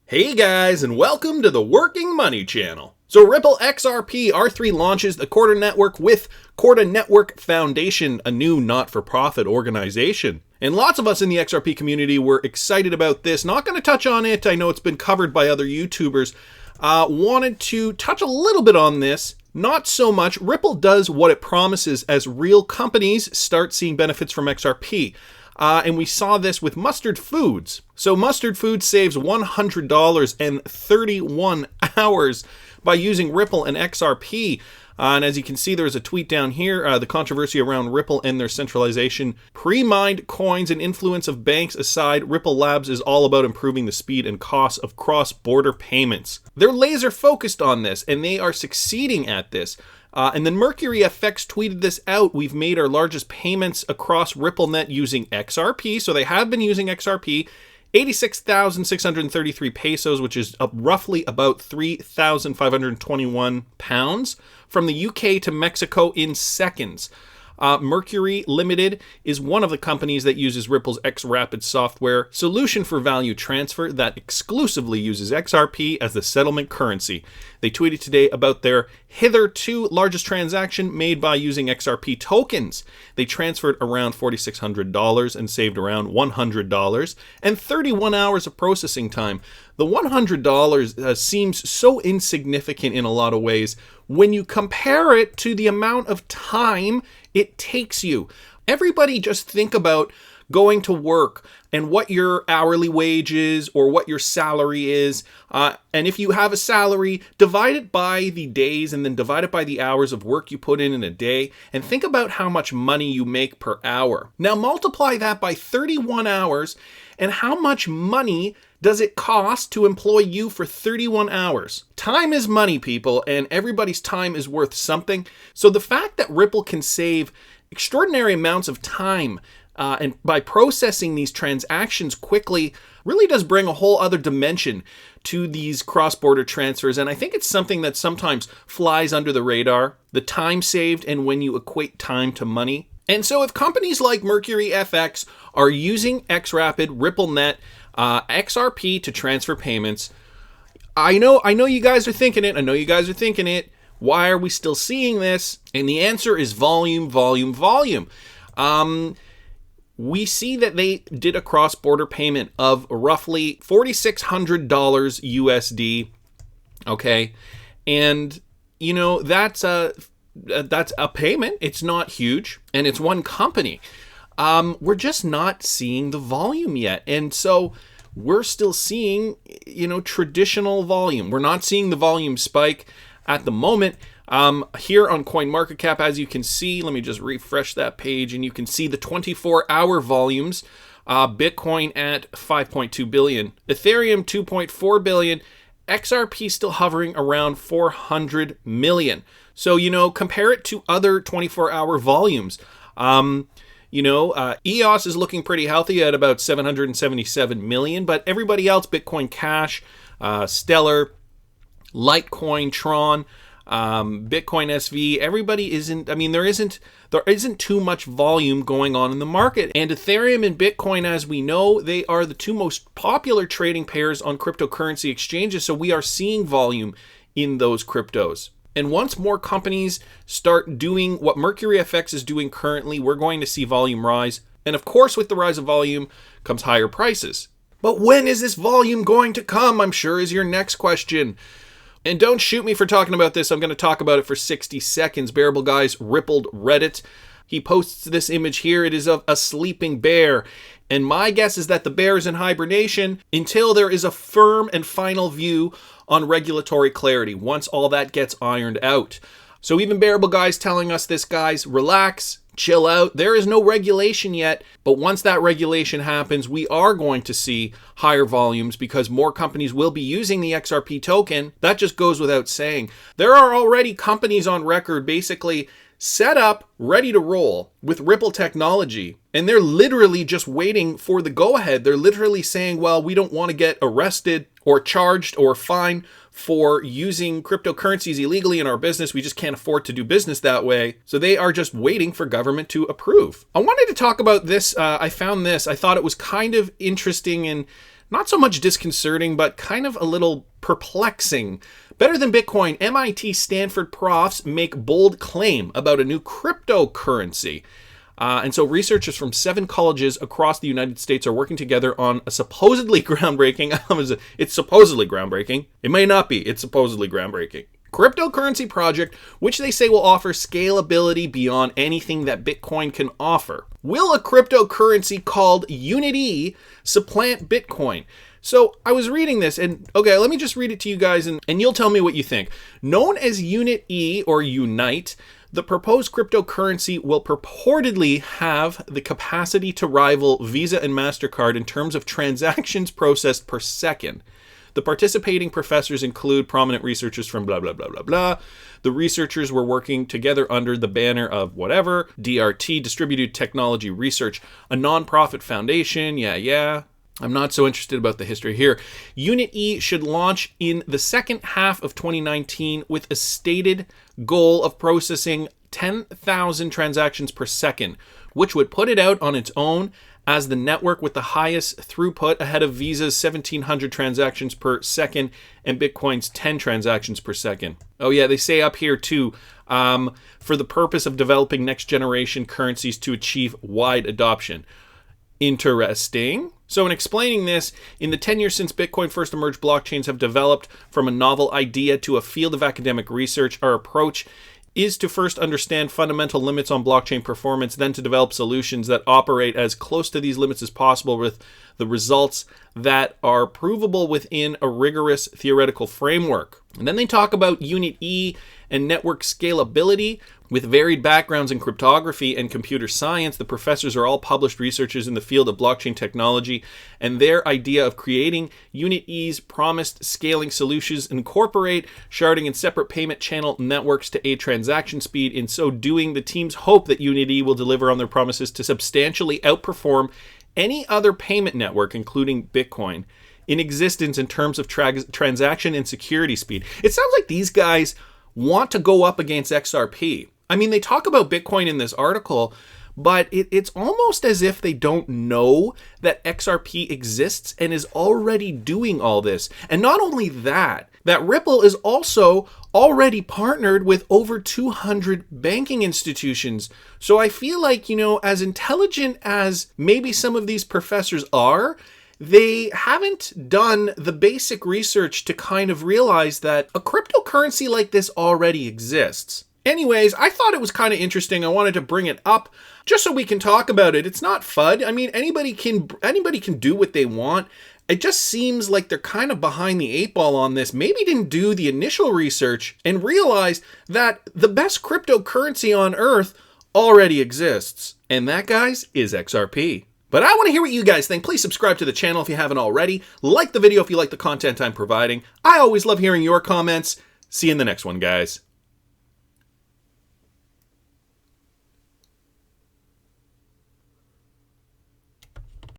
Hey guys, and welcome to the Working Money Channel. So Ripple XRP R3 launches the Corda Network with Corda Network Foundation, a new not-for-profit organization. And lots of us in the XRP community were excited about this. Not going to touch on it. I know it's been covered by other YouTubers. Wanted to touch a little bit on this. Not so much. Ripple does what it promises as real companies start seeing benefits from XRP. And we saw this with Mustard Foods. So Mustard Foods saves $100 in 31 hours by using Ripple and XRP. And as you can see, there's a tweet down here, the controversy around Ripple and their centralization. Pre-mined coins and influence of banks aside, Ripple Labs is all about improving the speed and cost of cross-border payments. They're laser focused on this, and they are succeeding at this. And then Mercury FX tweeted this out. We've made our largest payments across RippleNet using XRP. So they have been using XRP, 86,633 pesos, which is roughly about 3,521 pounds, from the UK to Mexico in seconds. Mercury Limited is one of the companies that uses Ripple's XRapid software solution for value transfer that exclusively uses XRP as the settlement currency. They tweeted today about their hitherto largest transaction made by using XRP tokens. They transferred around $4,600 and saved around $100 and 31 hours of processing time. The $100 seems so insignificant in a lot of ways when you compare it to the amount of time it takes you. Everybody just think about going to work and what your hourly wage is or what your salary is. And if you have a salary, divide it by the days and then divide it by the hours of work you put in a day, and think about how much money you make per hour. Now multiply that by 31 hours, and how much money does it cost to employ you for 31 hours? Time is money, people, and everybody's time is worth something. So the fact that Ripple can save extraordinary amounts of time and by processing these transactions quickly really does bring a whole other dimension to these cross-border transfers. And I think it's something that sometimes flies under the radar, the time saved and when you equate time to money. And so if companies like Mercury FX are using XRapid, RippleNet, XRP to transfer payments, I know you guys are thinking it. Why are we still seeing this? And the answer is volume. We see that they did a cross-border payment of roughly $4,600 USD. Okay, and you know that's a payment. It's not huge, and it's one company. We're just not seeing the volume yet, and so we're still seeing, traditional volume. We're not seeing the volume spike at the moment. Here on CoinMarketCap, as you can see, let me just refresh that page, and you can see the 24-hour volumes. Bitcoin at 5.2 billion, Ethereum 2.4 billion, XRP still hovering around 400 million. So, compare it to other 24-hour volumes. EOS is looking pretty healthy at about 777 million, but everybody else, Bitcoin Cash, Stellar, Litecoin, Tron, Bitcoin SV, everybody there isn't too much volume going on in the market. And Ethereum and Bitcoin, as we know, they are the two most popular trading pairs on cryptocurrency exchanges. So we are seeing volume in those cryptos. And once more companies start doing what Mercury FX is doing currently, we're going to see volume rise. And of course, with the rise of volume comes higher prices. But when is this volume going to come, I'm sure, is your next question. And don't shoot me for talking about this. I'm going to talk about it for 60 seconds. Bearable Guys rippled Reddit. He posts this image here. It is of a sleeping bear. And my guess is that the bear is in hibernation until there is a firm and final view on regulatory clarity, once all that gets ironed out. So even Bearable Guys telling us this, guys, relax, chill out. There is no regulation yet, but once that regulation happens, we are going to see higher volumes because more companies will be using the XRP token. That just goes without saying. There are already companies on record basically set up, ready to roll with Ripple technology, and they're literally just waiting for the go-ahead. They're literally saying, well, we don't want to get arrested or charged or fined for using cryptocurrencies illegally in our business. We just can't afford to do business that way. So they are just waiting for government to approve. I wanted to talk about this. I found this. I thought it was kind of interesting and not so much disconcerting, but kind of a little perplexing. Better than Bitcoin, MIT Stanford profs make bold claim about a new cryptocurrency. And so researchers from 7 colleges across the United States are working together on a supposedly groundbreaking, it's supposedly groundbreaking. It may not be, it's supposedly groundbreaking. Cryptocurrency project, which they say will offer scalability beyond anything that Bitcoin can offer. Will a cryptocurrency called Unity supplant Bitcoin? So I was reading this, and okay, let me just read it to you guys, and you'll tell me what you think. Known as Unity or Unite, the proposed cryptocurrency will purportedly have the capacity to rival Visa and MasterCard in terms of transactions processed per second. The participating professors include prominent researchers from blah, blah, blah, blah, blah. The researchers were working together under the banner of whatever, DRT, Distributed Technology Research, a nonprofit foundation, yeah. I'm not so interested about the history here. Unity should launch in the second half of 2019 with a stated goal of processing 10,000 transactions per second, which would put it out on its own as the network with the highest throughput ahead of Visa's 1,700 transactions per second and Bitcoin's 10 transactions per second. Oh yeah, they say up here too, for the purpose of developing next generation currencies to achieve wide adoption. Interesting. So in explaining this, in the 10 years since Bitcoin first emerged, blockchains have developed from a novel idea to a field of academic research. Our approach is to first understand fundamental limits on blockchain performance, then to develop solutions that operate as close to these limits as possible with the results that are provable within a rigorous theoretical framework. And then they talk about Unit E and network scalability. With varied backgrounds in cryptography and computer science, the professors are all published researchers in the field of blockchain technology, and their idea of creating Unit E's promised scaling solutions incorporate sharding and separate payment channel networks to aid transaction speed. In so doing, the teams hope that Unit E will deliver on their promises to substantially outperform any other payment network, including Bitcoin, in existence in terms of transaction and security speed. It sounds like these guys want to go up against XRP. I mean, they talk about Bitcoin in this article, but it's almost as if they don't know that XRP exists and is already doing all this. And not only that Ripple is also already partnered with over 200 banking institutions. So I feel like, as intelligent as maybe some of these professors are, they haven't done the basic research to kind of realize that a cryptocurrency like this already exists. Anyways, I thought it was kind of interesting. I wanted to bring it up just so we can talk about it. It's not FUD. I mean, anybody can do what they want. It just seems like they're kind of behind the 8 ball on this. Maybe didn't do the initial research and realized that the best cryptocurrency on earth already exists. And that, guys, is XRP. But I want to hear what you guys think. Please subscribe to the channel if you haven't already. Like the video if you like the content I'm providing. I always love hearing your comments. See you in the next one, guys.